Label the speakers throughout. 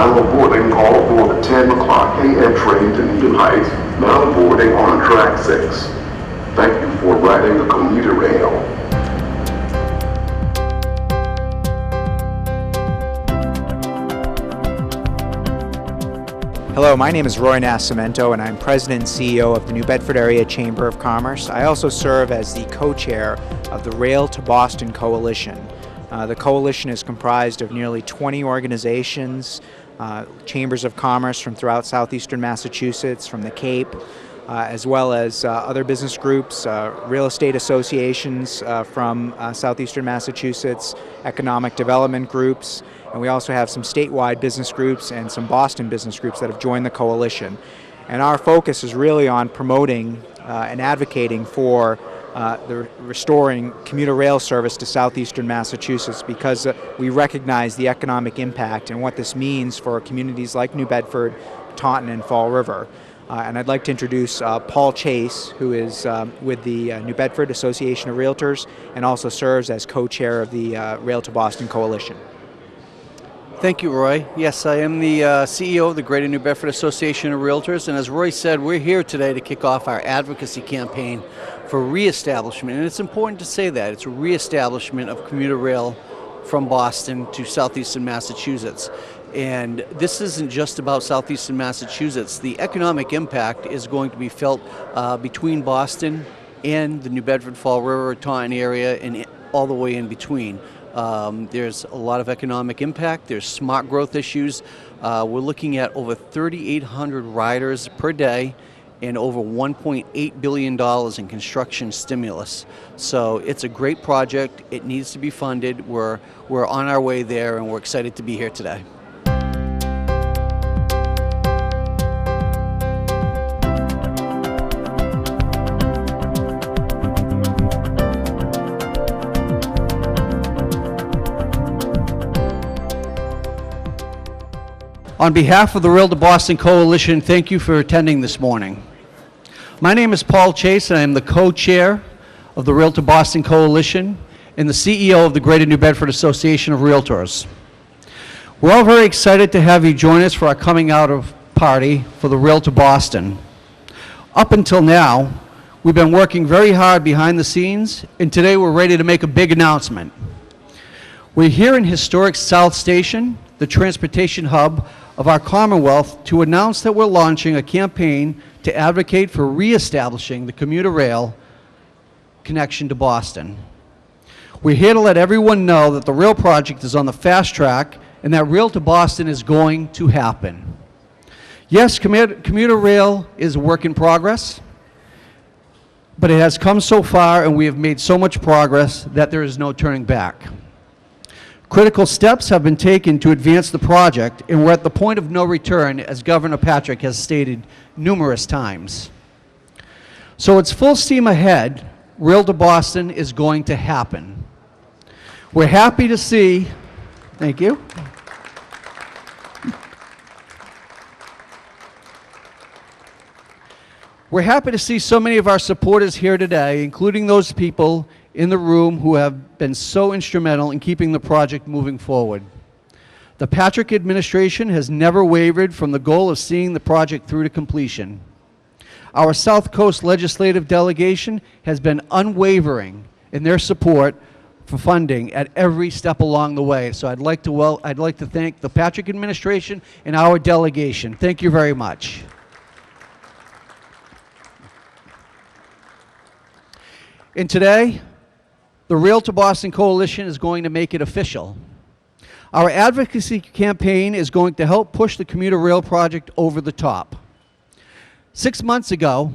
Speaker 1: Final boarding call for the 10 o'clock a.m. train to Needham Heights, now boarding on track 6. Thank you for riding the commuter rail.
Speaker 2: Hello, my name is Roy Nascimento and I'm President and CEO of the New Bedford Area Chamber of Commerce. I also serve as the co-chair of the Rail to Boston Coalition. The coalition is comprised of nearly 20 organizations, chambers of commerce from throughout southeastern Massachusetts, from the Cape, as well as other business groups, real estate associations from southeastern Massachusetts, economic development groups, and we also have some statewide business groups and some Boston business groups that have joined the coalition. And our focus is really on promoting and advocating for the restoring commuter rail service to southeastern Massachusetts, because we recognize the economic impact and what this means for communities like New Bedford, Taunton, and Fall River. And I'd like to introduce Paul Chase, who is with the New Bedford Association of Realtors and also serves as co-chair of the Rail to Boston Coalition.
Speaker 3: Thank you, Roy. Yes, I am the CEO of the Greater New Bedford Association of Realtors, and as Roy said, we're here today to kick off our advocacy campaign for reestablishment, and it's important to say that. It's a reestablishment of commuter rail from Boston to southeastern Massachusetts. And this isn't just about southeastern Massachusetts. The economic impact is going to be felt between Boston and the New Bedford, Fall River, Taunton area, and all the way in between. There's a lot of economic impact. There's smart growth issues. We're looking at over 3,800 riders per day and over $1.8 billion in construction stimulus. So it's a great project. It needs to be funded. We're on our way there, and we're excited to be here today. On behalf of the Rail to Boston Coalition, thank you for attending this morning. My name is Paul Chase, and I am the co-chair of the Rail to Boston Coalition and the CEO of the Greater New Bedford Association of Realtors. We're all very excited to have you join us for our coming out of party for the Rail to Boston. Up until now, we've been working very hard behind the scenes, and today we're ready to make a big announcement. We're here in historic South Station, the transportation hub of our Commonwealth, to announce that we're launching a campaign to advocate for reestablishing the commuter rail connection to Boston. We're here to let everyone know that the rail project is on the fast track and that Rail to Boston is going to happen. Yes, commuter rail is a work in progress, but it has come so far and we have made so much progress that there is no turning back. Critical steps have been taken to advance the project, and we're at the point of no return, as Governor Patrick has stated numerous times. So it's full steam ahead. Rail to Boston is going to happen. We're happy to see, thank you. We're happy to see so many of our supporters here today, including those people in the room who have been so instrumental in keeping the project moving forward. The Patrick administration has never wavered from the goal of seeing the project through to completion. Our South Coast legislative delegation has been unwavering in their support for funding at every step along the way. So I'd like to thank the Patrick administration and our delegation. Thank you very much. And today, the Rail to Boston Coalition is going to make it official. Our advocacy campaign is going to help push the commuter rail project over the top. 6 months ago,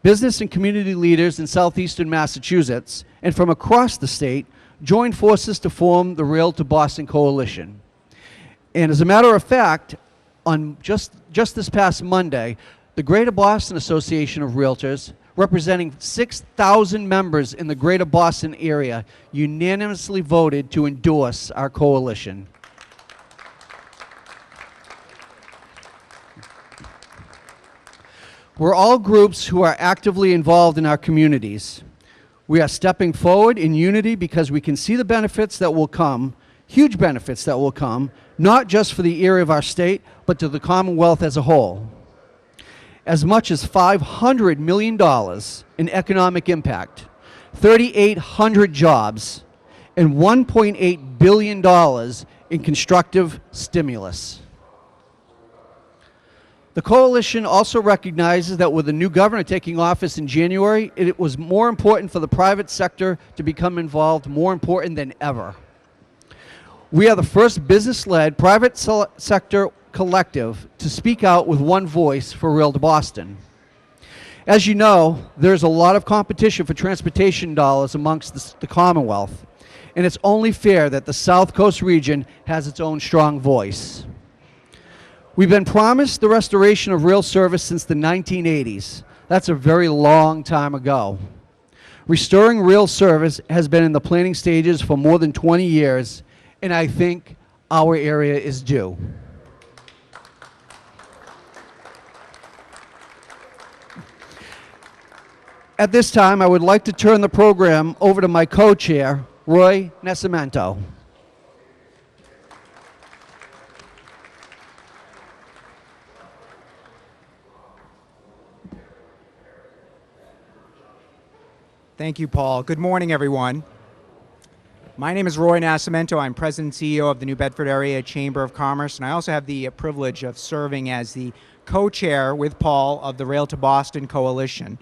Speaker 3: business and community leaders in southeastern Massachusetts and from across the state joined forces to form the Rail to Boston Coalition. And as a matter of fact, on just this past Monday, the Greater Boston Association of Realtors, representing 6,000 members in the Greater Boston area, unanimously voted to endorse our coalition. We're all groups who are actively involved in our communities. We are stepping forward in unity because we can see the benefits that will come, huge benefits that will come, not just for the area of our state, but to the Commonwealth as a whole. As much as $500 million in economic impact, 3,800 jobs, and $1.8 billion in constructive stimulus. The coalition also recognizes that with the new governor taking office in January, it was more important for the private sector to become involved, more important than ever. We are the first business-led private sector collective to speak out with one voice for Rail to Boston. As you know, there's a lot of competition for transportation dollars amongst the Commonwealth, and it's only fair that the South Coast region has its own strong voice. We've been promised the restoration of rail service since the 1980s. That's a very long time ago. Restoring rail service has been in the planning stages for more than 20 years, and I think our area is due. At this time, I would like to turn the program over to my co-chair, Roy Nascimento.
Speaker 2: Thank you, Paul. Good morning, everyone. My name is Roy Nascimento. I'm President and CEO of the New Bedford Area Chamber of Commerce, and I also have the privilege of serving as the co-chair with Paul of the Rail to Boston Coalition.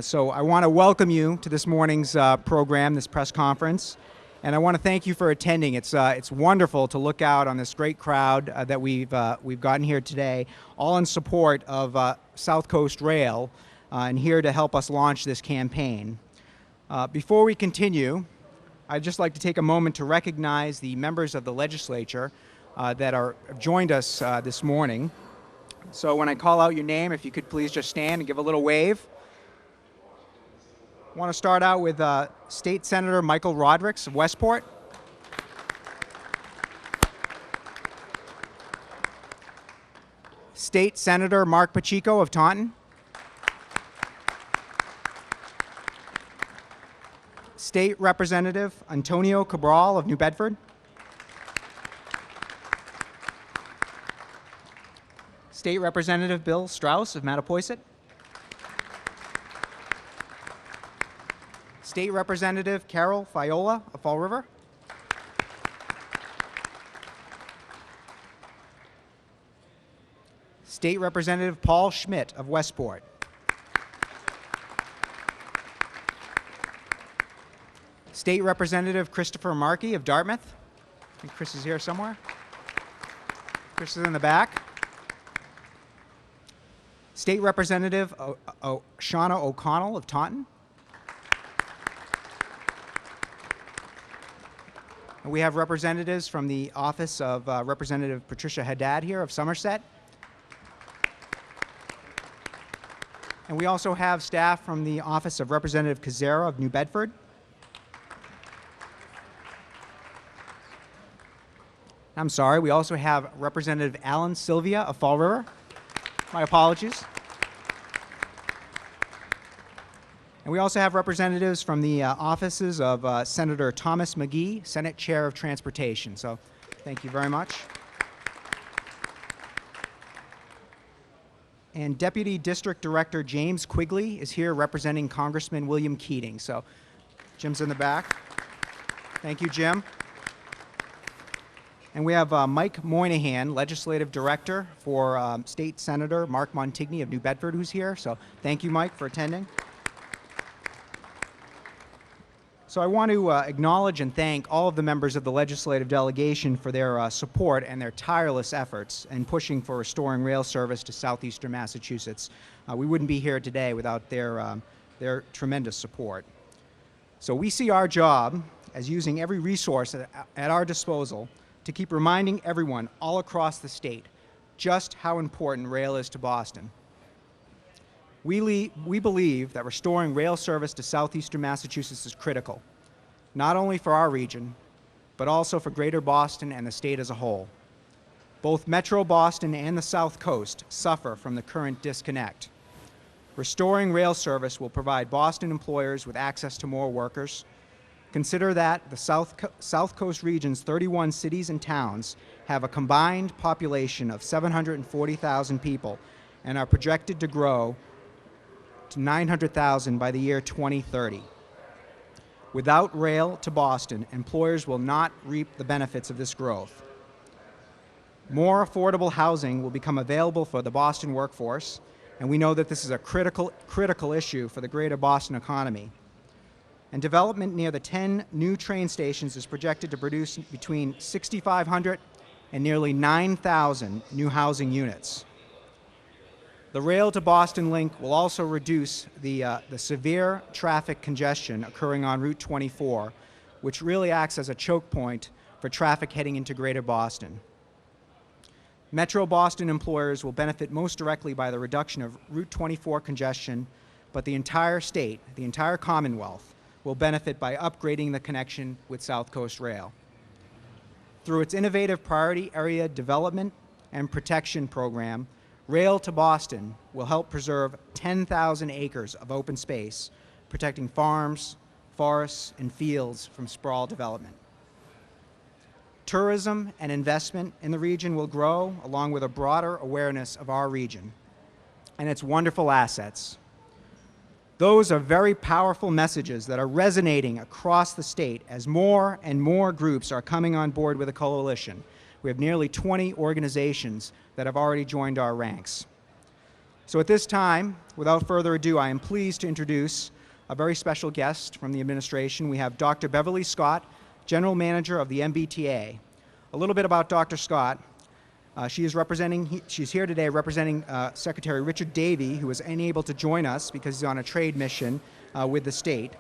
Speaker 2: So I want to welcome you to this morning's program, this press conference, and I want to thank you for attending. It's wonderful to look out on this great crowd that we've gotten here today, all in support of South Coast Rail, and here to help us launch this campaign. Before we continue, I'd just like to take a moment to recognize the members of the legislature that have joined us this morning. So when I call out your name, if you could please just stand and give a little wave. I want to start out with State Senator Michael Rodrigues of Westport. State Senator Mark Pacheco of Taunton. State Representative Antonio Cabral of New Bedford. State Representative Bill Strauss of Mattapoisett. State Representative Carol Fiola of Fall River. State Representative Paul Schmidt of Westport. State Representative Christopher Markey of Dartmouth. I think Chris is here somewhere. Chris is in the back. State Representative Shauna O'Connell of Taunton. And we have representatives from the office of Representative Patricia Haddad here of Somerset. And we also have staff from the office of Representative Kazera of New Bedford. I'm sorry, we also have Representative Alan Sylvia of Fall River. My apologies. And we also have representatives from the offices of Senator Thomas McGee, Senate Chair of Transportation. So thank you very much. And Deputy District Director James Quigley is here representing Congressman William Keating. So Jim's in the back. Thank you, Jim. And we have Mike Moynihan, Legislative Director for State Senator Mark Montigny of New Bedford, who's here. So thank you, Mike, for attending. So I want to acknowledge and thank all of the members of the legislative delegation for their support and their tireless efforts in pushing for restoring rail service to southeastern Massachusetts. We wouldn't be here today without their tremendous support. So we see our job as using every resource at our disposal to keep reminding everyone all across the state just how important rail is to Boston. We believe that restoring rail service to southeastern Massachusetts is critical, not only for our region, but also for Greater Boston and the state as a whole. Both Metro Boston and the South Coast suffer from the current disconnect. Restoring rail service will provide Boston employers with access to more workers, Consider that the South Coast region's 31 cities and towns have a combined population of 740,000 people and are projected to grow to 900,000 by the year 2030. Without rail to Boston, employers will not reap the benefits of this growth. More affordable housing will become available for the Boston workforce, and we know that this is a critical issue for the greater Boston economy. And development near the 10 new train stations is projected to produce between 6,500 and nearly 9,000 new housing units. The rail to Boston link will also reduce the severe traffic congestion occurring on Route 24, which really acts as a choke point for traffic heading into greater Boston. Metro Boston employers will benefit most directly by the reduction of Route 24 congestion, but the entire state, the entire Commonwealth, will benefit by upgrading the connection with South Coast Rail. Through its innovative priority area development and protection program, Rail to Boston will help preserve 10,000 acres of open space, protecting farms, forests, and fields from sprawl development. Tourism and investment in the region will grow, along with a broader awareness of our region and its wonderful assets. Those are very powerful messages that are resonating across the state as more and more groups are coming on board with the coalition. We have nearly 20 organizations that have already joined our ranks. So at this time, without further ado, I am pleased to introduce a very special guest from the administration. We have Dr. Beverly Scott, General Manager of the MBTA. A little bit about Dr. Scott. She's here today representing Secretary Richard Davey, who was unable to join us because he's on a trade mission with the state.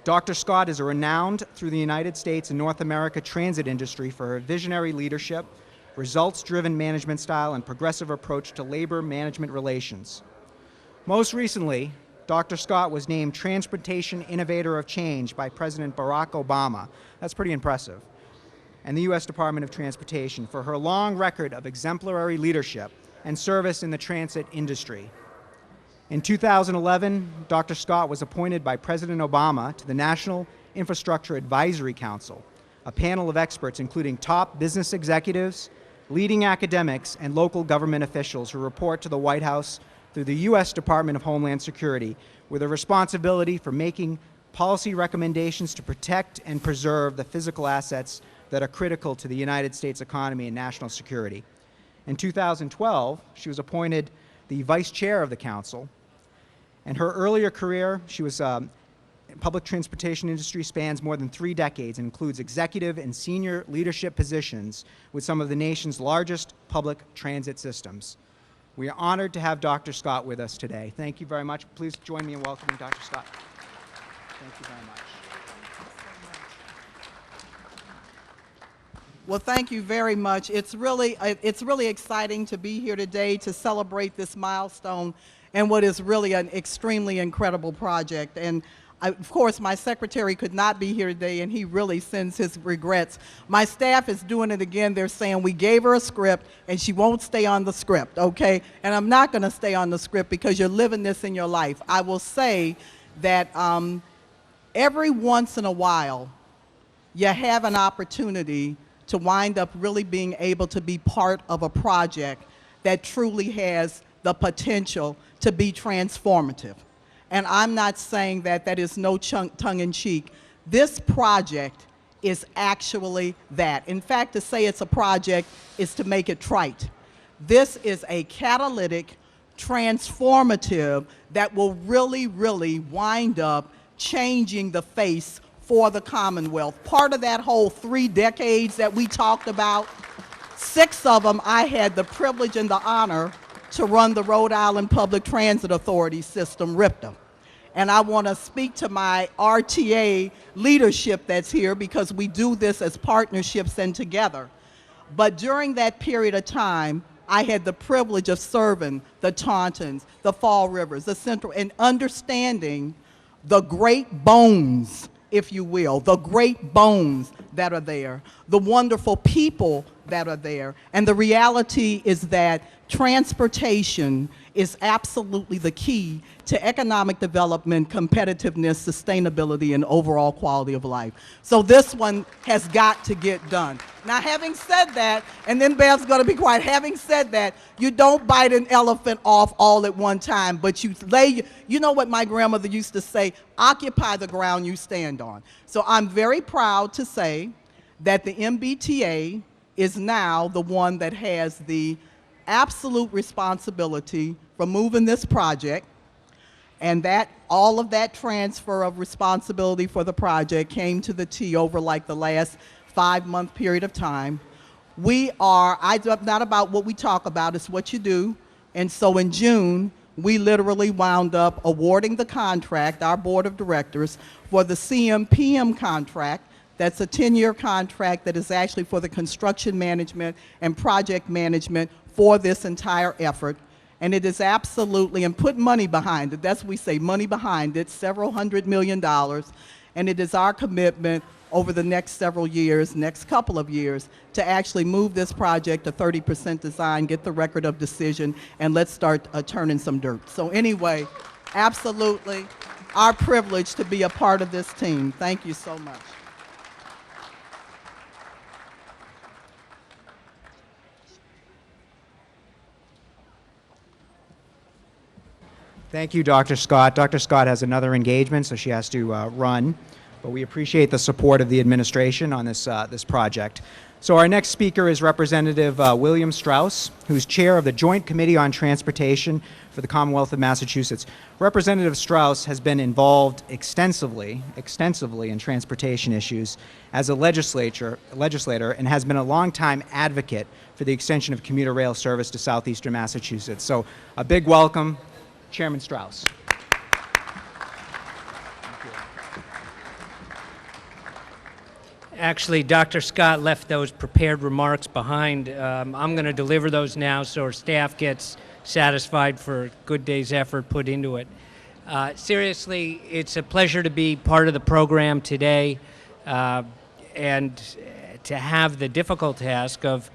Speaker 2: Dr. Scott is a renowned through the United States and North America transit industry for her visionary leadership, results-driven management style, and progressive approach to labor management relations. Most recently, Dr. Scott was named Transportation Innovator of Change by President Barack Obama. That's pretty impressive. And the U.S. Department of Transportation for her long record of exemplary leadership and service in the transit industry. In 2011, Dr. Scott was appointed by President Obama to the National Infrastructure Advisory Council, a panel of experts including top business executives, leading academics, and local government officials who report to the White House through the U.S. Department of Homeland Security, with a responsibility for making policy recommendations to protect and preserve the physical assets that are critical to the United States economy and national security. In 2012, she was appointed the Vice Chair of the Council, and her earlier career, she was public transportation industry spans more than 3 decades and includes executive and senior leadership positions with some of the nation's largest public transit systems. We are honored to have Dr. Scott with us today. Thank you very much. Please join me in welcoming Dr. Scott. Thank you very much.
Speaker 4: Well, thank you very much. It's really exciting to be here today to celebrate this milestone and what is really an extremely incredible project. And of course, my secretary could not be here today, and he really sends his regrets. My staff is doing it again. They're saying we gave her a script, and she won't stay on the script, okay? And I'm not going to stay on the script because you're living this in your life. I will say that every once in a while, you have an opportunity to wind up really being able to be part of a project that truly has the potential to be transformative. And I'm not saying that that is no tongue-in-cheek. This project is actually that. In fact, to say it's a project is to make it trite. This is a catalytic, transformative that will really, really wind up changing the face for the Commonwealth. Part of that whole 3 decades that we talked about, 6 of them I had the privilege and the honor to run the Rhode Island Public Transit Authority system, RIPTA. And I want to speak to my RTA leadership that's here because we do this as partnerships and together. But during that period of time, I had the privilege of serving the Tauntons, the Fall Rivers, the Central, and understanding the great bones, if you will, the great bones that are there, the wonderful people that are there. And the reality is that transportation is absolutely the key to economic development, competitiveness, sustainability, and overall quality of life. So this one has got to get done. Now, having said that, and then Bev's going to be quiet, having said that, you don't bite an elephant off all at one time, but you know what my grandmother used to say, occupy the ground you stand on. So I'm very proud to say that the MBTA is now the one that has the absolute responsibility for moving this project, and that all of that transfer of responsibility for the project came to the T over like the last 5-month period of time. It's not about what we talk about, it's what you do. And so in June, we literally wound up awarding the contract, our board of directors, for the CMPM contract. That's a 10-year contract that is actually for the construction management and project management for this entire effort. And it is absolutely, and put money behind it, that's what we say, money behind it, several $100 million. And it is our commitment over the next several years, next couple of years, to actually move this project to 30% design, get the record of decision, and let's start turning some dirt. So anyway, absolutely our privilege to be a part of this team. Thank you so much.
Speaker 2: Thank you, Dr. Scott. Dr. Scott has another engagement, so she has to run. But we appreciate the support of the administration on this project. So our next speaker is Representative William Strauss, who's chair of the Joint Committee on Transportation for the Commonwealth of Massachusetts. Representative Strauss has been involved extensively in transportation issues as a legislator and has been a longtime advocate for the extension of commuter rail service to southeastern Massachusetts. So a big welcome, Chairman Strauss.
Speaker 5: Actually, Dr. Scott left those prepared remarks behind. I'm going to deliver those now so our staff gets satisfied for a good day's effort put into it. Seriously, it's a pleasure to be part of the program today and to have the difficult task of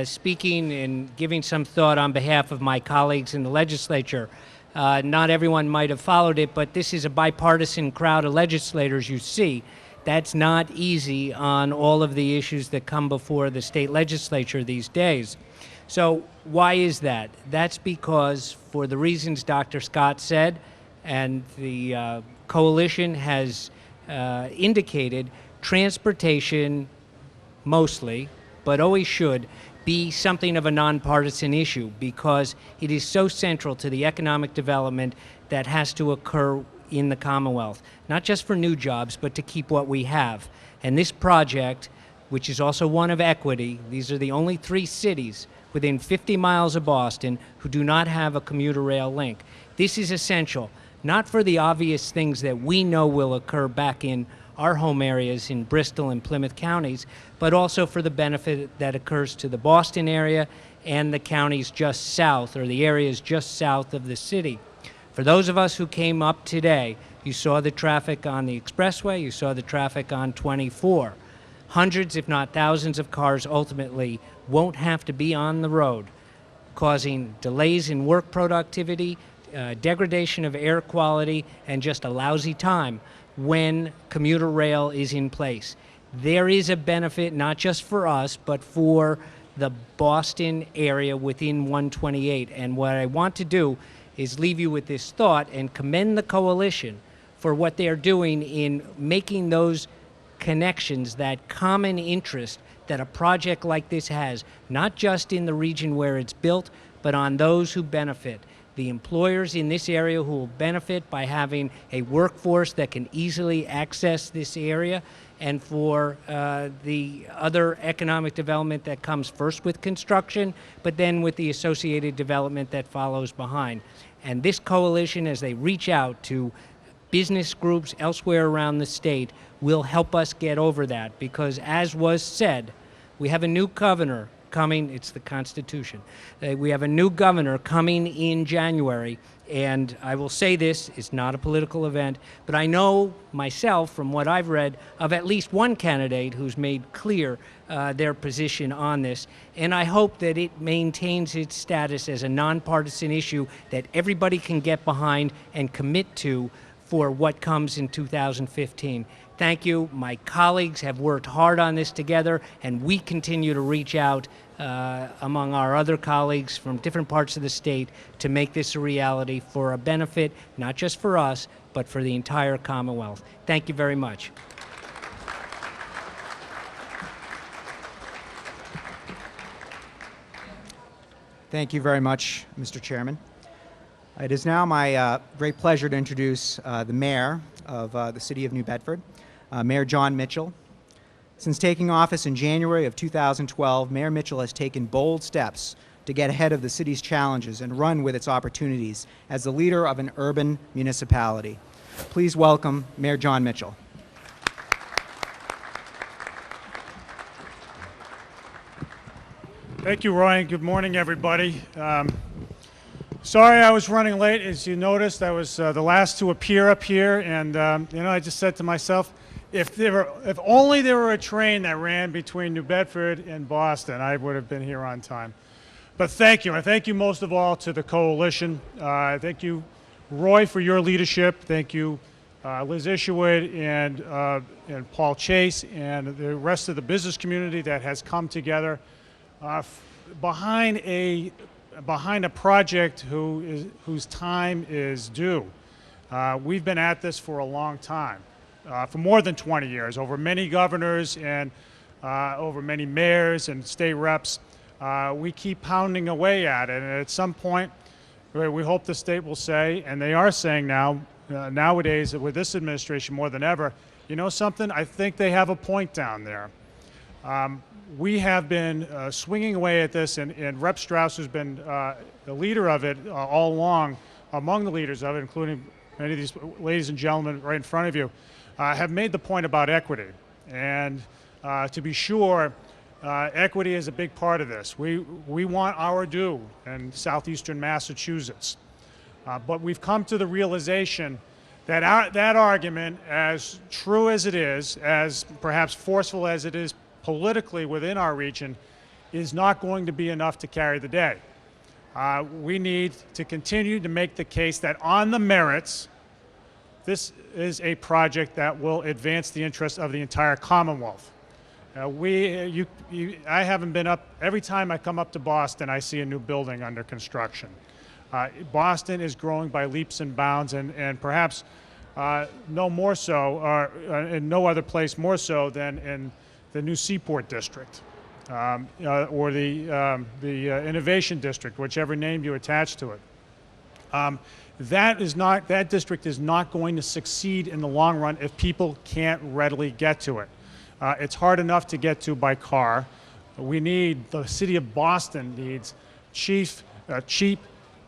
Speaker 5: speaking and giving some thought on behalf of my colleagues in the legislature. Not everyone might have followed it, but this is a bipartisan crowd of legislators you see. That's not easy on all of the issues that come before the state legislature these days. So why is that? That's because for the reasons Dr. Scott said and the coalition has indicated, transportation mostly, but always should, be something of a nonpartisan issue because it is so central to the economic development that has to occur in the Commonwealth, not just for new jobs, but to keep what we have. And this project, which is also one of equity, these are the only 3 cities within 50 miles of Boston who do not have a commuter rail link. This is essential, not for the obvious things that we know will occur back in our home areas in Bristol and Plymouth counties, but also for the benefit that occurs to the Boston area and the counties just south, or the areas just south of the city. For those of us who came up today, you saw the traffic on the expressway, you saw the traffic on 24. Hundreds, if not thousands of cars ultimately won't have to be on the road, causing delays in work productivity, degradation of air quality, and just a lousy time when commuter rail is in place. There is a benefit not just for us, but for the Boston area within 128. And what I want to do is leave you with this thought and commend the coalition for what they're doing in making those connections, that common interest that a project like this has, not just in the region where it's built, but on those who benefit. The employers in this area who will benefit by having a workforce that can easily access this area, and for the other economic development that comes first with construction, but then with the associated development that follows behind. And this coalition, as they reach out to business groups elsewhere around the state, will help us get over that, because as was said, we have a new governor coming. It's the Constitution. We have a new governor coming in January, and I will say this, it's not a political event, but I know myself from what I've read of at least one candidate who's made clear their position on this, and I hope that it maintains its status as a nonpartisan issue that everybody can get behind and commit to for what comes in 2015. Thank you. My colleagues have worked hard on this together, and we continue to reach out among our other colleagues from different parts of the state to make this a reality for a benefit, not just for us, but for the entire Commonwealth. Thank you very much.
Speaker 2: Thank you very much, Mr. Chairman. It is now my great pleasure to introduce the mayor of the city of New Bedford, Mayor Jon Mitchell. Since taking office in January of 2012, Mayor Mitchell has taken bold steps to get ahead of the city's challenges and run with its opportunities as the leader of an urban municipality. Please welcome Mayor Jon Mitchell.
Speaker 6: Thank you, Ryan. Good morning, everybody. Sorry I was running late. As you noticed, I was the last to appear up here, and I just said to myself, if only there were a train that ran between New Bedford and Boston, I would have been here on time. But thank you, and thank you most of all to the coalition. Thank you, Roy, for your leadership. Thank you, Liz Isherwood and Paul Chase and the rest of the business community that has come together behind a project whose time is due. We've been at this for a long time, for more than 20 years, over many governors and over many mayors and state reps. We keep pounding away at it, and at some point, we hope the state will say, and they are saying now, nowadays with this administration more than ever, you know something, I think they have a point down there. We have been swinging away at this, and Rep. Strauss, who's been the leader of it all along, among the leaders of it, including many of these ladies and gentlemen right in front of you, have made the point about equity. And to be sure, equity is a big part of this. We want our due in southeastern Massachusetts. But we've come to the realization that that argument, as true as it is, as perhaps forceful as it is politically within our region, is not going to be enough to carry the day. We need to continue to make the case that on the merits, this is a project that will advance the interests of the entire Commonwealth. I haven't been up, every time I come up to Boston, I see a new building under construction. Boston is growing by leaps and bounds, and perhaps no more so, or in no other place more so than in the new Seaport District, or the Innovation District, whichever name you attach to it. That district is not going to succeed in the long run if people can't readily get to it. It's hard enough to get to by car. The city of Boston needs cheap,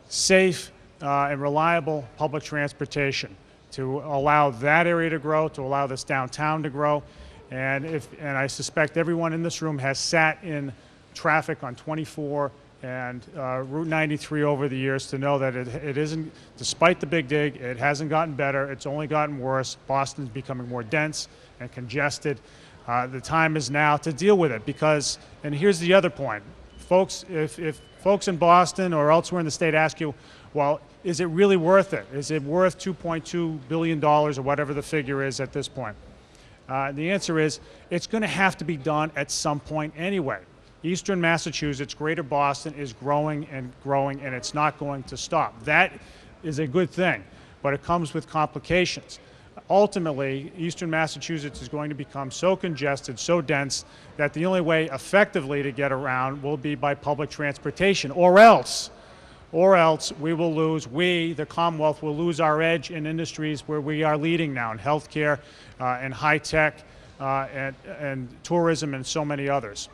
Speaker 6: safe, and reliable public transportation to allow that area to grow, to allow this downtown to grow. And I suspect everyone in this room has sat in traffic on 24 and Route 93 over the years to know that it isn't, despite the big dig, it hasn't gotten better. It's only gotten worse. Boston's becoming more dense and congested. The time is now to deal with it because, and here's the other point, folks, if folks in Boston or elsewhere in the state ask you, well, is it really worth it? Is it worth $2.2 billion or whatever the figure is at this point? The answer is, it's going to have to be done at some point anyway. Eastern Massachusetts, greater Boston is growing, and it's not going to stop. That is a good thing, but it comes with complications. Ultimately, Eastern Massachusetts is going to become so congested, so dense, that the only way effectively to get around will be by public transportation, or else we will lose, the Commonwealth, will lose our edge in industries where we are leading now, in healthcare, and high tech, and tourism, and so many others.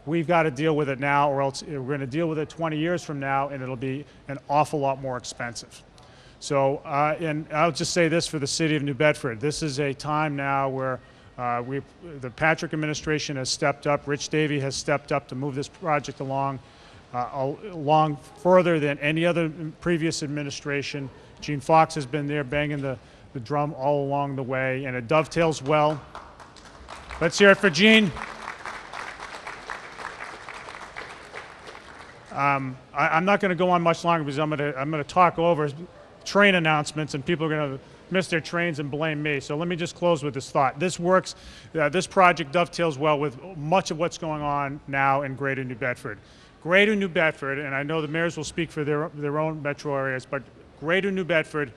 Speaker 6: We've got to deal with it now, or else we're going to deal with it 20 years from now, and it'll be an awful lot more expensive. So, and I'll just say this for the city of New Bedford. This is a time now where The Patrick administration has stepped up. Rich Davey has stepped up to move this project along further than any other previous administration. Gene Fox has been there banging the drum all along the way, and it dovetails well. Let's hear it for Gene. I'm not going to go on much longer because I'm going to talk over train announcements, and people are going to miss their trains and blame me. So let me just close with this thought. This works. This project dovetails well with much of what's going on now in Greater New Bedford. Greater New Bedford, and I know the mayors will speak for their own metro areas, but Greater New Bedford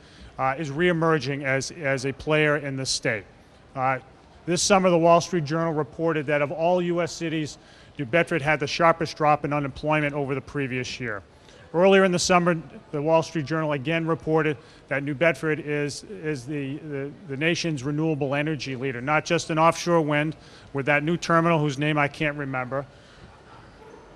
Speaker 6: is reemerging as a player in the state. This summer, the Wall Street Journal reported that of all U.S. cities, New Bedford had the sharpest drop in unemployment over the previous year. Earlier in the summer, the Wall Street Journal again reported that New Bedford is the nation's renewable energy leader, not just in offshore wind with that new terminal whose name I can't remember,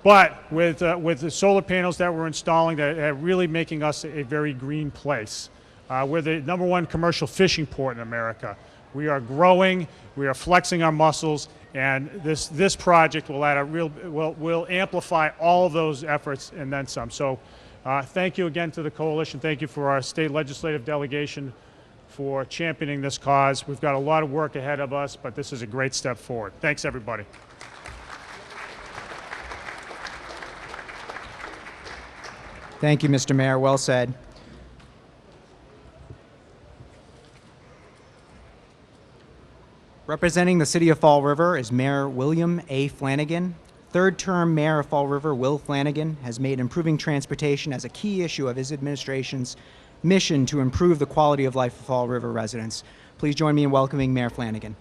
Speaker 6: but with the solar panels that we're installing that are really making us a very green place. We're the #1 commercial fishing port in America. We are growing, we are flexing our muscles, and this project will add will amplify all of those efforts and then some. So thank you again to the coalition. Thank you for our state legislative delegation for championing this cause. We've got a lot of work ahead of us, but this is a great step forward. Thanks, everybody.
Speaker 2: Thank you, Mr. Mayor. Well said. Representing the city of Fall River is Mayor William A. Flanagan. Third-term Mayor of Fall River, Will Flanagan, has made improving transportation as a key issue of his administration's mission to improve the quality of life of Fall River residents. Please join me in welcoming Mayor Flanagan.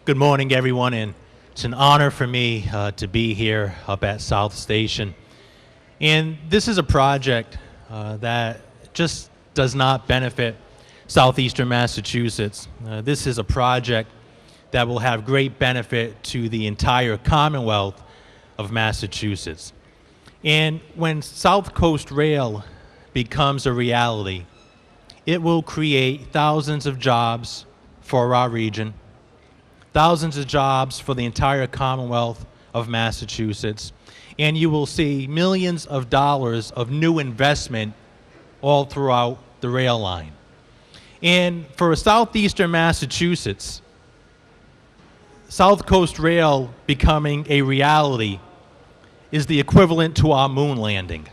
Speaker 7: Good morning, everyone, and it's an honor for me to be here up at South Station. And this is a project that just does not benefit southeastern Massachusetts. This is a project that will have great benefit to the entire Commonwealth of Massachusetts. And when South Coast Rail becomes a reality, it will create thousands of jobs for our region, thousands of jobs for the entire Commonwealth of Massachusetts, and you will see millions of dollars of new investment all throughout the rail line. And for southeastern Massachusetts, South Coast Rail becoming a reality is the equivalent to our moon landing.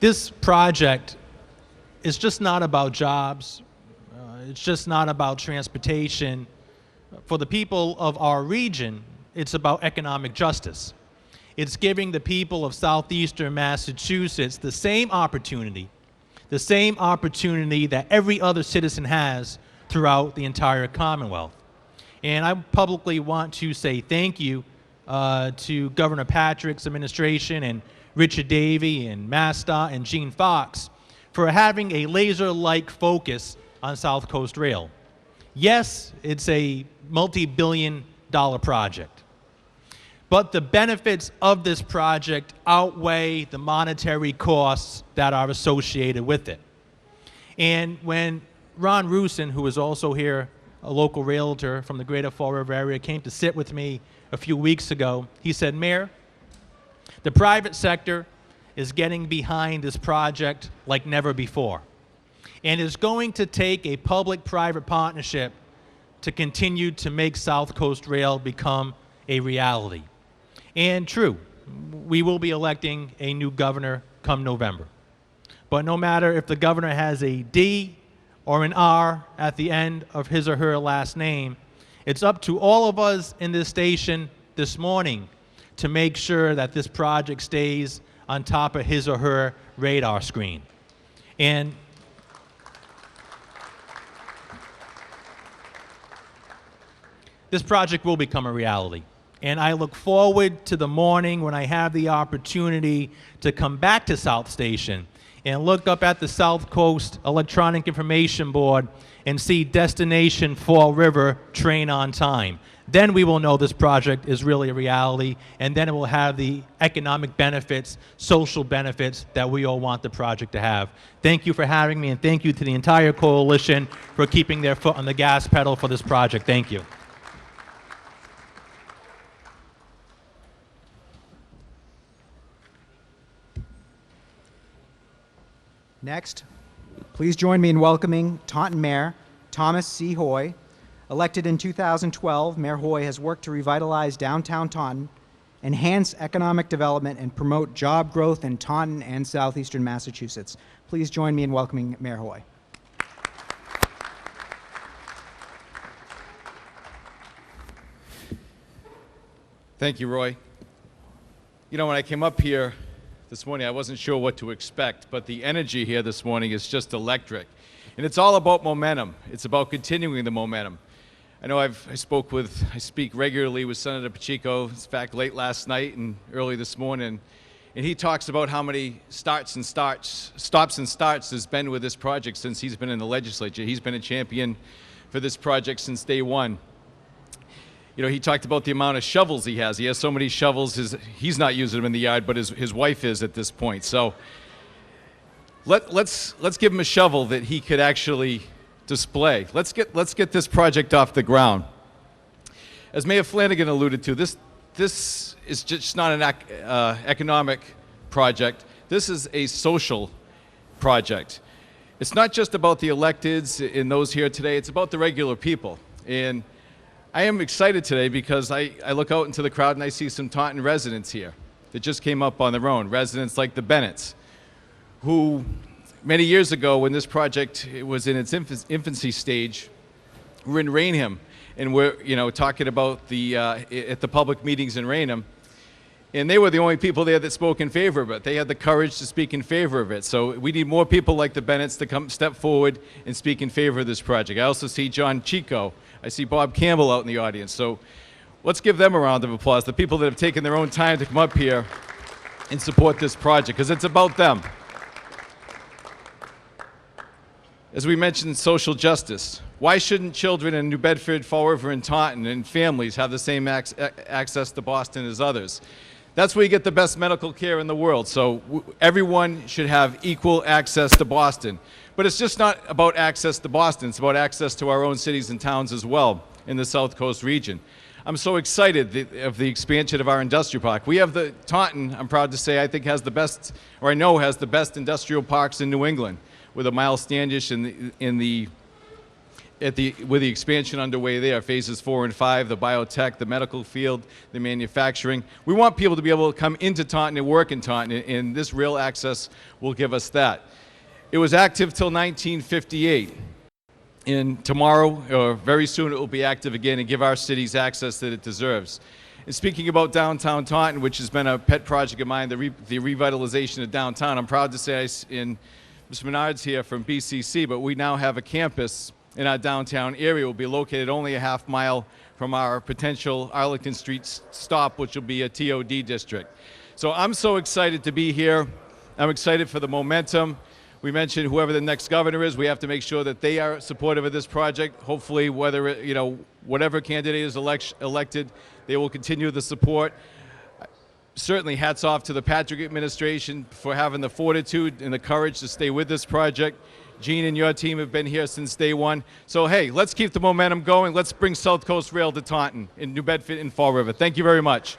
Speaker 7: This project is just not about jobs. It's just not about transportation. For the people of our region, it's about economic justice. It's giving the people of southeastern Massachusetts the same opportunity that every other citizen has throughout the entire Commonwealth. And I publicly want to say thank you to Governor Patrick's administration and Richard Davey and MassDOT and Gene Fox for having a laser-like focus on South Coast Rail. Yes, it's a multi-billion-dollar project, but the benefits of this project outweigh the monetary costs that are associated with it. And when Ron Rusin, who is also here, a local realtor from the greater Fall River area, came to sit with me a few weeks ago, he said, "Mayor, the private sector is getting behind this project like never before, and is going to take a public-private partnership to continue to make South Coast Rail become a reality." And true, we will be electing a new governor come November. But no matter if the governor has a D or an R at the end of his or her last name, it's up to all of us in this station this morning to make sure that this project stays on top of his or her radar screen. And this project will become a reality. And I look forward to the morning when I have the opportunity to come back to South Station and look up at the South Coast Electronic Information Board and see Destination Fall River Train on Time. Then we will know this project is really a reality, and then it will have the economic benefits, social benefits that we all want the project to have. Thank you for having me, and thank you to the entire coalition for keeping their foot on the gas pedal for this project. Thank you.
Speaker 2: Next, please join me in welcoming Taunton Mayor Thomas C. Hoy. Elected in 2012, Mayor Hoy has worked to revitalize downtown Taunton, enhance economic development, and promote job growth in Taunton and southeastern Massachusetts. Please join me in welcoming Mayor Hoy.
Speaker 8: Thank you, Roy. You know, when I came up here this morning, I wasn't sure what to expect, but the energy here this morning is just electric. And it's all about momentum. It's about continuing the momentum. I know I speak regularly with Senator Pacheco, in fact, late last night and early this morning, and he talks about how many stops and starts there's been with this project since he's been in the legislature. He's been a champion for this project since day one. You know, he talked about the amount of shovels he has. He has so many shovels, he's not using them in the yard, but his wife is at this point. So let's give him a shovel that he could actually display. Let's get this project off the ground. As Mayor Flanagan alluded to, this is just not an economic project. This is a social project. It's not just about the electeds and those here today. It's about the regular people. And I am excited today because I look out into the crowd and I see some Taunton residents here that just came up on their own. Residents like the Bennetts, who many years ago, when this project was in its infancy stage, we're in Rainham, and we're talking about at the public meetings in Rainham, and they were the only people there that spoke in favor of it. They had the courage to speak in favor of it. So we need more people like the Bennetts to step forward and speak in favor of this project. I also see John Chico. I see Bob Campbell out in the audience. So let's give them a round of applause, the people that have taken their own time to come up here and support this project, because it's about them. As we mentioned, social justice. Why shouldn't children in New Bedford, Fall River, and Taunton and families have the same access to Boston as others? That's where you get the best medical care in the world. So everyone should have equal access to Boston. But it's just not about access to Boston. It's about access to our own cities and towns as well in the South Coast region. I'm so excited of the expansion of our industrial park. We have Taunton, I'm proud to say, I think has the best, or I know has the best industrial parks in New England, with a Miles Standish with the expansion underway there, phases 4 and 5, the biotech, the medical field, the manufacturing. We want people to be able to come into Taunton and work in Taunton, and this rail access will give us that. It was active till 1958. And tomorrow, or very soon, it will be active again and give our cities access that it deserves. And speaking about downtown Taunton, which has been a pet project of mine, the revitalization of downtown, I'm proud to say, Mr. Menard's here from BCC, but we now have a campus in our downtown area. It will be located only a half mile from our potential Arlington Street stop, which will be a TOD district. So I'm so excited to be here. I'm excited for the momentum. We mentioned whoever the next governor is, we have to make sure that they are supportive of this project. Hopefully, whatever candidate is elected, they will continue the support. Certainly, hats off to the Patrick administration for having the fortitude and the courage to stay with this project. Gene and your team have been here since day one. So, hey, let's keep the momentum going. Let's bring South Coast Rail to Taunton, in New Bedford, and Fall River. Thank you very much.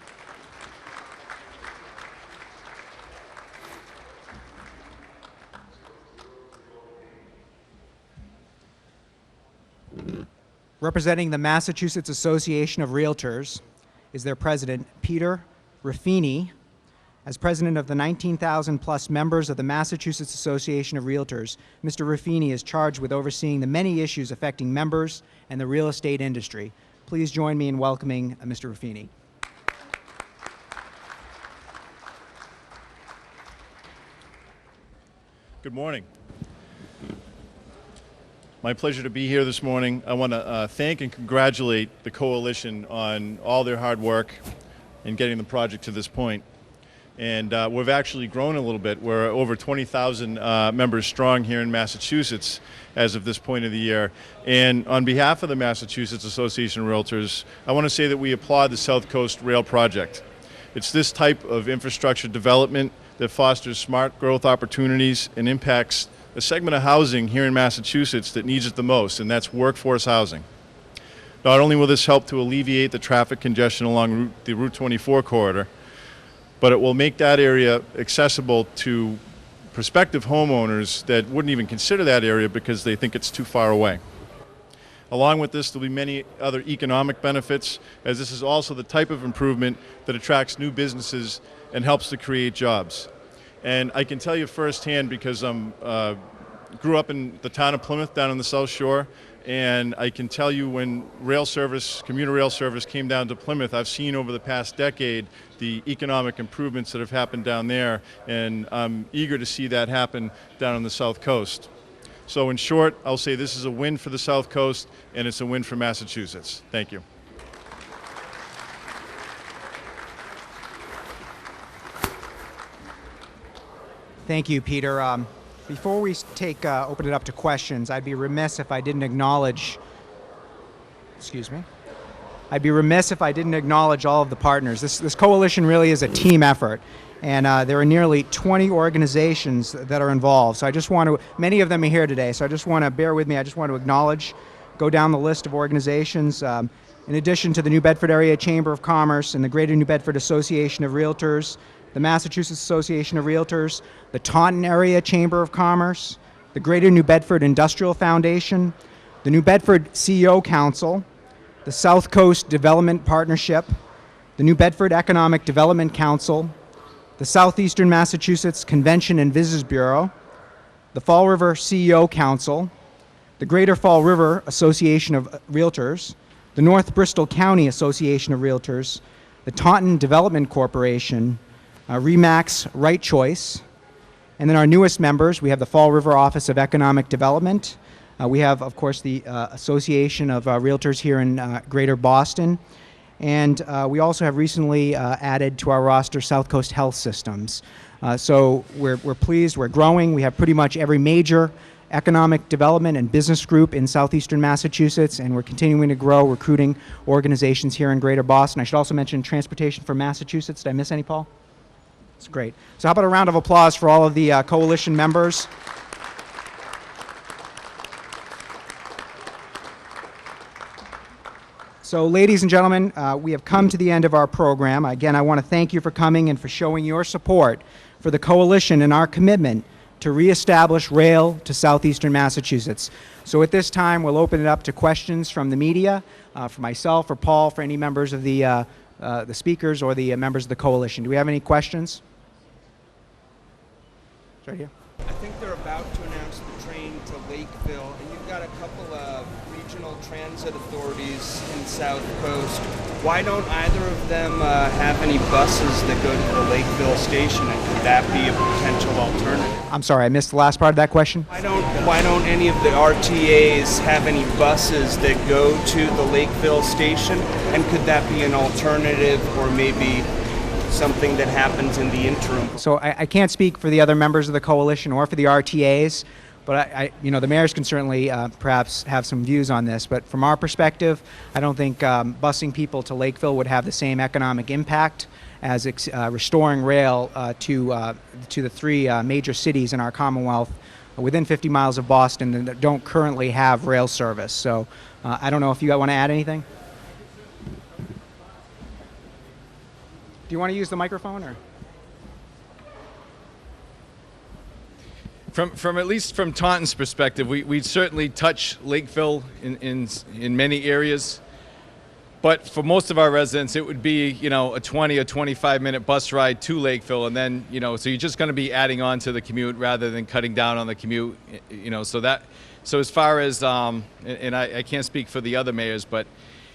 Speaker 2: Representing the Massachusetts Association of Realtors is their president, Peter Raffini. As president of the 19,000-plus members of the Massachusetts Association of Realtors, Mr. Raffini is charged with overseeing the many issues affecting members and the real estate industry. Please join me in welcoming Mr. Raffini.
Speaker 9: Good morning. My pleasure to be here this morning. I want to thank and congratulate the coalition on all their hard work in getting the project to this point. And we've actually grown a little bit. We're over 20,000 members strong here in Massachusetts as of this point of the year. And on behalf of the Massachusetts Association of Realtors, I want to say that we applaud the South Coast Rail Project. It's this type of infrastructure development that fosters smart growth opportunities and impacts a segment of housing here in Massachusetts that needs it the most, and that's workforce housing. Not only will this help to alleviate the traffic congestion along the Route 24 corridor, but it will make that area accessible to prospective homeowners that wouldn't even consider that area because they think it's too far away. Along with this, there'll be many other economic benefits, as this is also the type of improvement that attracts new businesses and helps to create jobs. And I can tell you firsthand because I grew up in the town of Plymouth down on the South Shore, and I can tell you when rail service, commuter rail service came down to Plymouth, I've seen over the past decade the economic improvements that have happened down there, and I'm eager to see that happen down on the South Coast. So in short, I'll say this is a win for the South Coast, and it's a win for Massachusetts. Thank you.
Speaker 2: Thank you, Peter. Before we open it up to questions, I'd be remiss if I didn't acknowledge, I'd be remiss if I didn't acknowledge all of the partners. This coalition really is a team effort, and there are nearly 20 organizations that are involved. So I just want to, many of them are here today, so I just want to bear with me. I just want to acknowledge, go down the list of organizations. In addition to the New Bedford Area Chamber of Commerce and the Greater New Bedford Association of Realtors, the Massachusetts Association of Realtors, the Taunton Area Chamber of Commerce, the Greater New Bedford Industrial Foundation, the New Bedford CEO Council, the South Coast Development Partnership, the New Bedford Economic Development Council, the Southeastern Massachusetts Convention and Visitors Bureau, the Fall River CEO Council, the Greater Fall River Association of Realtors, the North Bristol County Association of Realtors, the Taunton Development Corporation, RE/MAX Right Choice, and then our newest members, we have the Fall River Office of Economic Development. We have, of course, the Association of Realtors here in Greater Boston, and we also have recently added to our roster South Coast Health Systems. So we're pleased, we're growing. We have pretty much every major economic development and business group in southeastern Massachusetts, and we're continuing to grow, recruiting organizations here in Greater Boston. I should also mention Transportation for Massachusetts. Did I miss any, Paul? That's great. So how about a round of applause for all of the coalition members? So ladies and gentlemen, we have come to the end of our program. Again, I want to thank you for coming and for showing your support for the coalition and our commitment to reestablish rail to southeastern Massachusetts. So at this time, we'll open it up to questions from the media, for myself or Paul, for any members of the speakers or the members of the coalition. Do we have any questions? It's right here.
Speaker 10: I think they're about to announce the train to Lakeville, and you've got a couple of regional transit authorities in South Coast. Why don't either of them have any buses that go to the Lakeville station, and could that be a potential alternative?
Speaker 2: I'm sorry, I missed the last part of that question.
Speaker 10: Why don't any of the RTAs have any buses that go to the Lakeville station, and could that be an alternative or maybe something that happens in the interim?
Speaker 2: So I can't speak for the other members of the coalition or for the RTAs, but the mayors can certainly perhaps have some views on this. But from our perspective, I don't think busing people to Lakeville would have the same economic impact as restoring rail to the three major cities in our Commonwealth within 50 miles of Boston that don't currently have rail service. So I don't know if you want to add anything. Do you want to use the microphone, or?
Speaker 8: From at least from Taunton's perspective, we certainly touch Lakeville in many areas, but for most of our residents, it would be a 20 or 25-minute bus ride to Lakeville, and then so you're just going to be adding on to the commute rather than cutting down on the commute, So as far as and I can't speak for the other mayors, but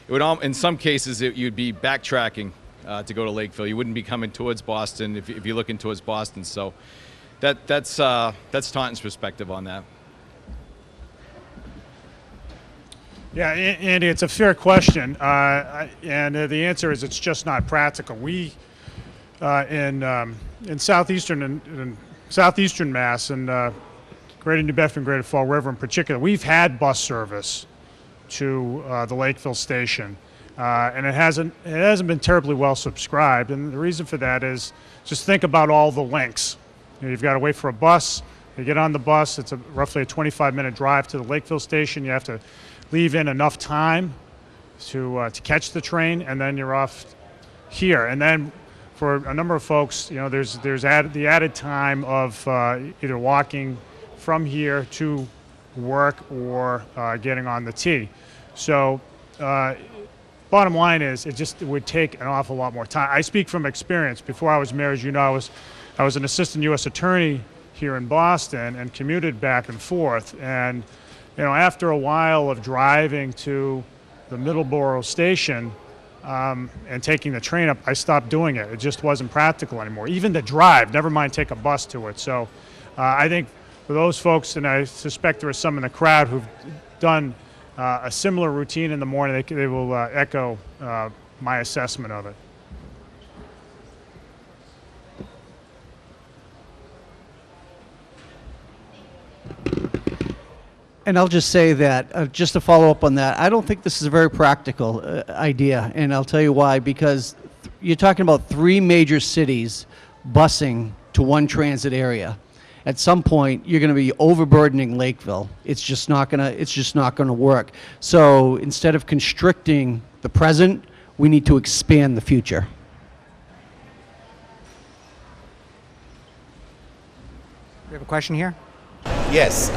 Speaker 8: it would in some cases you'd be backtracking to go to Lakeville. You wouldn't be coming towards Boston if you're looking towards Boston. So that's Taunton's perspective on that.
Speaker 6: Yeah, Andy, it's a fair question, and the answer is it's just not practical. We in southeastern Mass and Greater New Bedford and Greater Fall River in particular, we've had bus service to the Lakeville station, and it hasn't been terribly well subscribed. And the reason for that is just think about all the links. You've got to wait for a bus. You get on the bus. It's roughly a 25-minute drive to the Lakeville station. You have to leave in enough time to catch the train, and then you're off here. And then for a number of folks, there's the added time of either walking from here to work or getting on the T. So bottom line is it would take an awful lot more time. I speak from experience. Before I was mayor, as you know, I was an assistant U.S. attorney here in Boston and commuted back and forth. And after a while of driving to the Middleborough station and taking the train up, I stopped doing it. It just wasn't practical anymore. Even to drive, never mind take a bus to it. So I think for those folks, and I suspect there are some in the crowd who've done a similar routine in the morning, they will echo my assessment of it.
Speaker 3: And I'll just say that, just to follow up on that, I don't think this is a very practical idea, and I'll tell you why. Because you're talking about 3 major cities busing to one transit area. At some point, you're going to be overburdening Lakeville. It's just not going to work. So instead of constricting the present, we need to expand the future.
Speaker 2: We have a question here.
Speaker 11: Yes.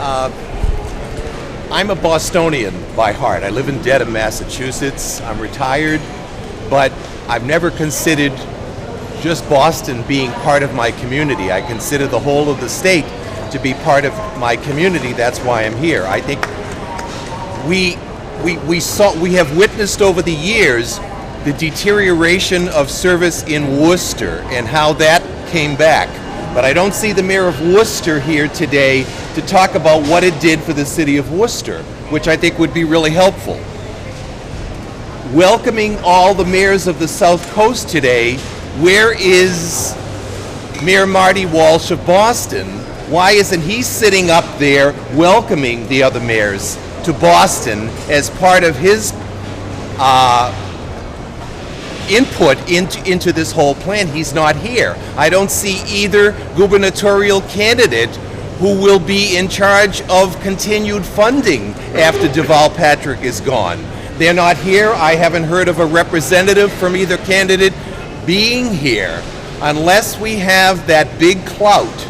Speaker 11: I'm a Bostonian by heart. I live in Dedham, Massachusetts. I'm retired, but I've never considered just Boston being part of my community. I consider the whole of the state to be part of my community. That's why I'm here. I think we have witnessed over the years the deterioration of service in Worcester and how that came back. But I don't see the mayor of Worcester here today to talk about what it did for the city of Worcester, which I think would be really helpful. Welcoming all the mayors of the South Coast today, where is Mayor Marty Walsh of Boston? Why isn't he sitting up there welcoming the other mayors to Boston as part of his input into this whole plan? He's not here. I don't see either gubernatorial candidate who will be in charge of continued funding after Deval Patrick is gone. They're not here. I haven't heard of a representative from either candidate being here. Unless we have that big clout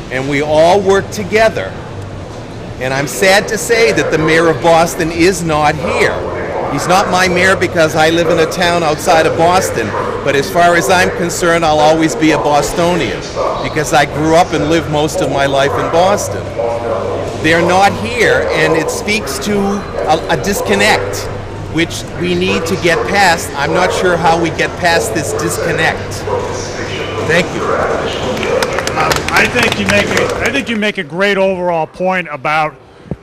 Speaker 11: and we all work together. And I'm sad to say that the mayor of Boston is not here. He's not my mayor because I live in a town outside of Boston, but as far as I'm concerned, I'll always be a Bostonian because I grew up and lived most of my life in Boston. They're not here, and it speaks to a disconnect, which we need to get past. I'm not sure how we get past this disconnect. Thank you.
Speaker 6: I think you make a great overall point about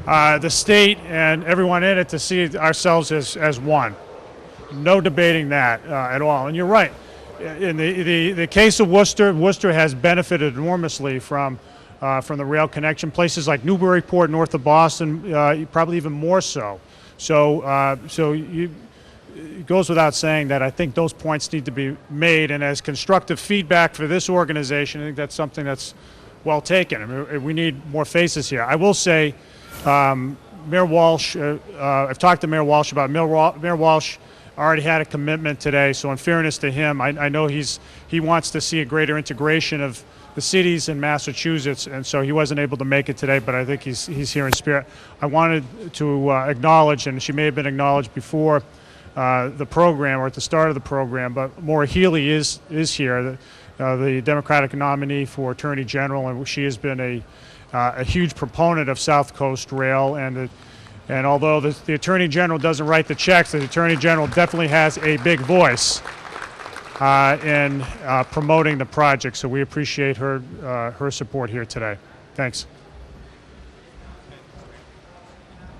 Speaker 6: the state and everyone in it to see ourselves as one. No debating that at all. And you're right. In the case of Worcester, Worcester has benefited enormously from the rail connection. Places like Newburyport, north of Boston, probably even more so. It goes without saying that I think those points need to be made, and as constructive feedback for this organization, I think that's something that's well taken. I mean, we need more faces here. I will say, Mayor Walsh, I've talked to Mayor Walsh about Mayor Walsh already had a commitment today, so in fairness to him, I know he wants to see a greater integration of the cities in Massachusetts, and so he wasn't able to make it today, but I think he's here in spirit. I wanted to acknowledge, and she may have been acknowledged before the program or at the start of the program, but Maura Healey is here, the Democratic nominee for Attorney General, and she has been a huge proponent of South Coast Rail, and although the Attorney General doesn't write the checks, the Attorney General definitely has a big voice in promoting the project, so we appreciate her support here today. Thanks.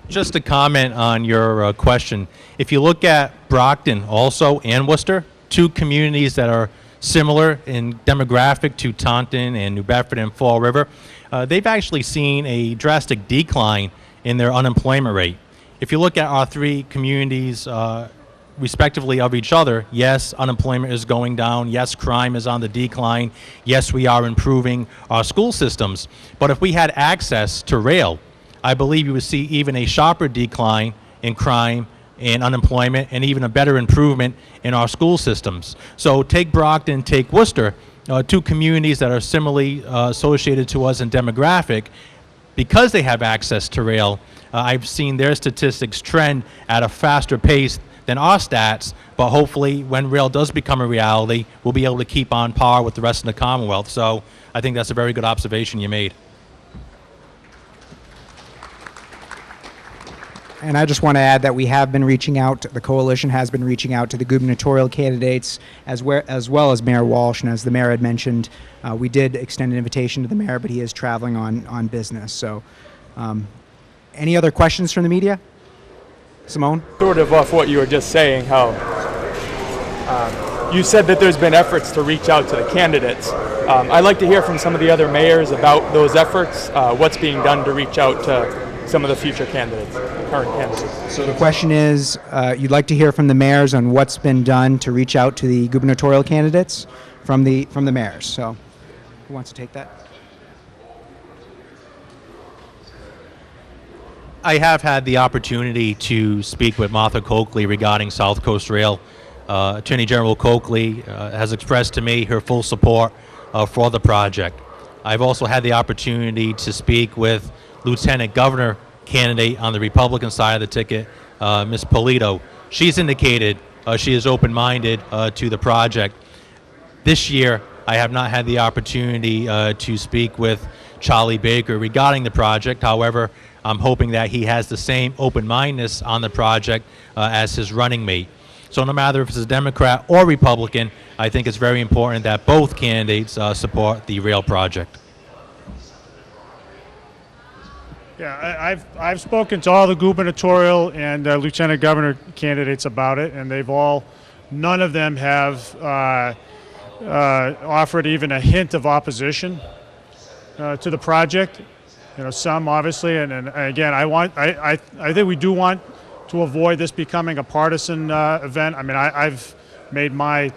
Speaker 7: Just to comment on your question, if you look at Brockton also and Worcester, 2 communities that are similar in demographic to Taunton and New Bedford and Fall River, they've actually seen a drastic decline in their unemployment rate. If you look at our three communities respectively of each other, yes, unemployment is going down. Yes, crime is on the decline. Yes, we are improving our school systems. But if we had access to rail, I believe you would see even a sharper decline in crime and unemployment, and even a better improvement in our school systems. So take Brockton, take Worcester, two communities that are similarly associated to us in demographic. Because they have access to rail, I've seen their statistics trend at a faster pace than our stats, but hopefully when rail does become a reality, we'll be able to keep on par with the rest of the Commonwealth. So I think that's a very good observation you made.
Speaker 2: And I just want to add that we have been reaching out, the coalition has been reaching out to the gubernatorial candidates as well as Mayor Walsh. And as the mayor had mentioned, we did extend an invitation to the mayor, but he is traveling on business. So any other questions from the media? Simone?
Speaker 12: Sort of off what you were just saying, how you said that there's been efforts to reach out to the candidates. I'd like to hear from some of the other mayors about those efforts, what's being done to reach out to some of the future candidates, current candidates.
Speaker 2: So the question is, you'd like to hear from the mayors on what's been done to reach out to the gubernatorial candidates from the mayors. So who wants to take that?
Speaker 7: I have had the opportunity to speak with Martha Coakley regarding South Coast Rail. Attorney General Coakley has expressed to me her full support for the project. I've also had the opportunity to speak with Lieutenant Governor candidate on the Republican side of the ticket, Ms. Polito. She's indicated she is open-minded to the project. This year, I have not had the opportunity to speak with Charlie Baker regarding the project. However, I'm hoping that he has the same open-mindedness on the project as his running mate. So no matter if it's a Democrat or Republican, I think it's very important that both candidates support the rail project.
Speaker 6: Yeah, I've spoken to all the gubernatorial and lieutenant governor candidates about it, and none of them have offered even a hint of opposition to the project. You know, some obviously, and again, I think we do want to avoid this becoming a partisan event. I mean, I've made my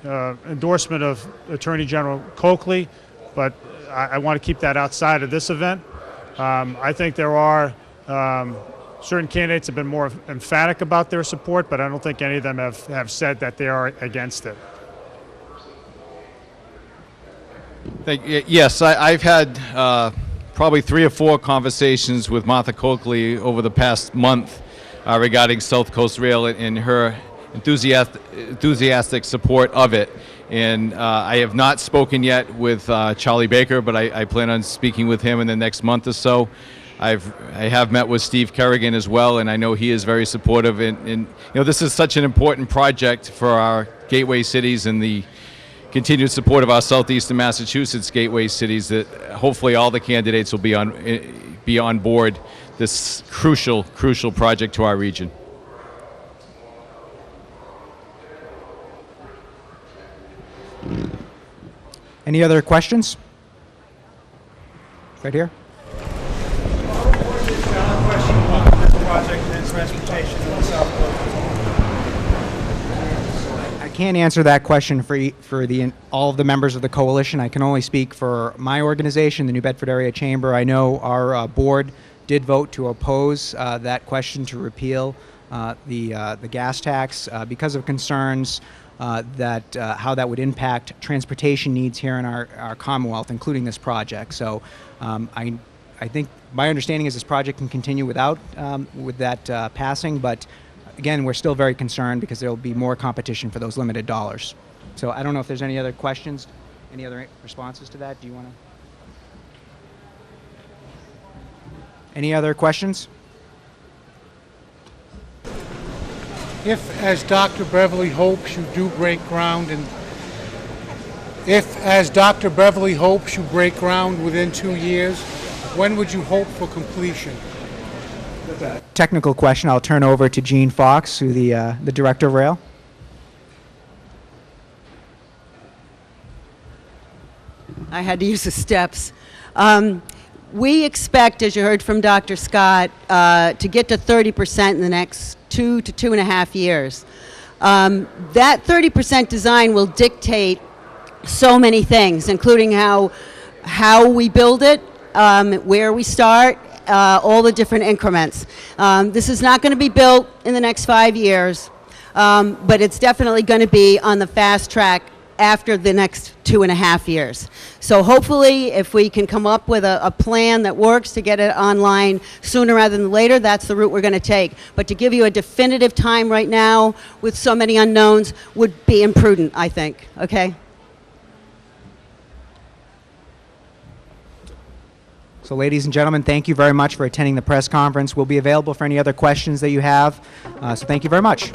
Speaker 6: endorsement of Attorney General Coakley, but I want to keep that outside of this event. I think there are certain candidates have been more emphatic about their support, but I don't think any of them have said that they are against it.
Speaker 8: Yes, I've had probably 3 or 4 conversations with Martha Coakley over the past month regarding South Coast Rail and her enthusiastic support of it. And I have not spoken yet with Charlie Baker, but I plan on speaking with him in the next month or so. I have met with Steve Kerrigan as well, and I know he is very supportive. And you know, this is such an important project for our gateway cities and the continued support of our southeastern Massachusetts gateway cities, that hopefully all the candidates will be on board this crucial project to our region.
Speaker 2: Any other questions? Right here.
Speaker 13: Question about this project and transportation in the South Coast.
Speaker 2: I can't answer that question for all of the members of the coalition. I can only speak for my organization, the New Bedford Area Chamber. I know our board did vote to oppose that question to repeal the gas tax because of concerns that how that would impact transportation needs here in our Commonwealth, including this project. So I think my understanding is this project can continue without with that passing, but again, we're still very concerned because there will be more competition for those limited dollars. So I don't know if there's any other questions, any other responses to that. Do you want to? Any other questions?
Speaker 14: If, as Dr. Beverly hopes, you do break ground, and if, as Dr. Beverly hopes, you break ground within 2 years, when would you hope for completion?
Speaker 2: Technical question. I'll turn over to Gene Fox, who the director of rail.
Speaker 15: I had to use the steps. We expect, as you heard from Dr. Scott, to get to 30% in the next 2 to 2.5 years. That 30% design will dictate so many things, including how we build it, where we start, all the different increments. This is not going to be built in the next 5 years, but it's definitely going to be on the fast track after the next 2.5 years. So hopefully, if we can come up with a plan that works to get it online sooner rather than later, that's the route we're going to take. But to give you a definitive time right now with so many unknowns would be imprudent, I think. Okay?
Speaker 2: So ladies and gentlemen, thank you very much for attending the press conference. We'll be available for any other questions that you have. So thank you very much.